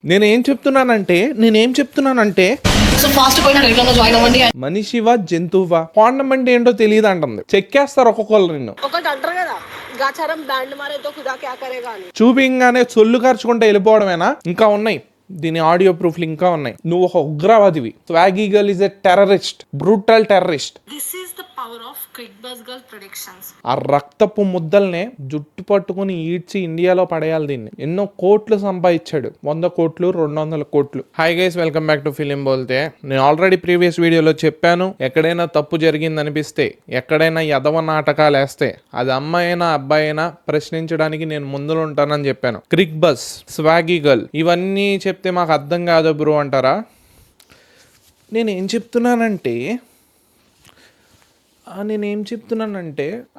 నేనేం చెప్తున్నానంటే so fast పోయిన టెలిగ్రామ్ లో జాయిన్ అవ్వండి. మనిషివా జంతువువా పాండం అంటే ఏంటో తెలియదు అంటుంది. చెక్కేస్తారు ఒక్కొక్కరు నిన్ను. ఒకటి అంటారు కదా, గాచారం బ్యాండ్ మారేతో ఖుదా క్యా కరేగా అని. చూపించగానే సొల్లు ఖర్చుకుంటే వెళ్ళిపోవడమేనా? ఇంకా ఉన్నాయి, దీని ఆడియో ప్రూఫ్లు ఇంకా ఉన్నాయి. నువ్వు ఒక ఉగ్రవాదివి. Swaggy girl is a terrorist, brutal terrorist. This is the power of quick bus girl predictions. ఆ రక్తపు ముద్దల్నే జుట్టు పట్టుకుని ఈడ్చి ఇండియాలో పడేయాలి దీన్ని. ఎన్నో కోట్లు సంపాదించాడు, 100 కోట్లు 200 కోట్లు. Hi guys, welcome back to film Bolte. నేను ఆల్రెడీ ప్రీవియస్ వీడియోలో చెప్పాను, ఎక్కడైనా తప్పు జరిగింది అనిపిస్తే, ఎక్కడైనా యదవ నాటకాలు వేస్తే అది అమ్మాయి అయినా అబ్బాయి అయినా ప్రశ్నించడానికి నేను ముందులో ఉంటానని చెప్పాను. క్విక్ బస్, స్వాగీ గర్ల్, ఇవన్నీ చెప్తే మాకు అర్థం కాదు బ్రో అంటారా? నేనేం చెప్తున్నానంటే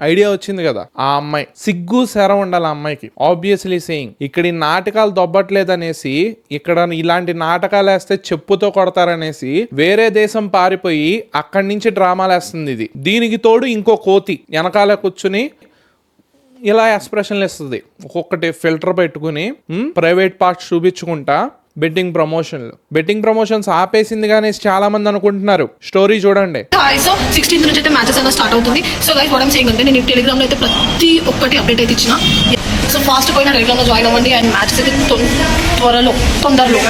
ఐడియా వచ్చింది కదా, ఆ అమ్మాయి సిగ్గు శరం ఉండాలి ఆ అమ్మాయికి. ఆబ్వియస్లీ సేయింగ్, ఇక్కడ ఈ నాటకాలు దొబ్బట్లేదనేసి, ఇక్కడ ఇలాంటి నాటకాలు వేస్తే చెప్పుతో కొడతారనేసి వేరే దేశం పారిపోయి అక్కడి నుంచి డ్రామాలు వేస్తుంది ఇది. దీనికి తోడు ఇంకో కోతి వెనకాల కూర్చుని ఇలా ఎక్స్ప్రెషన్లు ఇస్తుంది, ఒక్కొక్కటి ఫిల్టర్ పెట్టుకుని ప్రైవేట్ పార్ట్స్ చూపించుకుంటా. బెట్టింగ్ ప్రమోషన్స్ ఆపేసింది కానీ చాలా మంది అనుకుంటున్నారు. స్టోరీ చూడండి. సో 16th నుంచి అయితే మ్యాచెస్ అలా స్టార్ట్ అవుతుంది. So guys what I'm saying అంటే, నేను టెలిగ్రామ్ లో అయితే ప్రతి ఒక్కటి అప్డేట్ అయితే ఇచ్చిన. సో ఫాస్ట్ పోయిన టెలిగ్రామ్ లో జాయిన్ అవ్వండి. అండ్ మ్యాచెస్ అయితే తొందరలో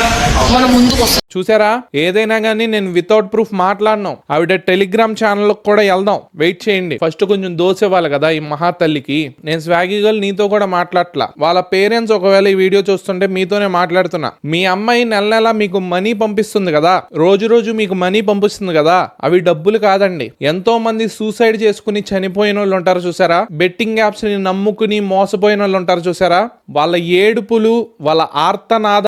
మనం ముందుకు వస్తాం. చూసారా, ఏదైనా కానీ నేను వితౌట్ ప్రూఫ్ మాట్లాడను. ఆవిడ టెలిగ్రామ్ ఛానల్ కూడా వెళ్దాం, వెయిట్ చేయండి. ఫస్ట్ కొంచెం దోసేవాలి కదా ఈ మహాతల్లికి. నేను స్వాగీ గర్ల్ నీతో కూడా మాట్లాడట్లా. వాళ్ళ పేరెంట్స్ ఒకవేళ ఈ వీడియో చూస్తుంటే మీతోనే మాట్లాడుతున్నా. మీ అమ్మాయి నెల మీకు మనీ పంపిస్తుంది కదా, రోజు మీకు మనీ పంపిస్తుంది కదా, అవి డబ్బులు కాదండి. ఎంతో మంది సూసైడ్ చేసుకుని చనిపోయిన వాళ్ళు ఉంటారు చూసారా, బెట్టింగ్ యాప్స్ ని నమ్ముకుని మోసపోయిన వాళ్ళు ఉంటారు చూసారా, వాళ్ళ ఏడుపులు, వాళ్ళ ఆర్తనాద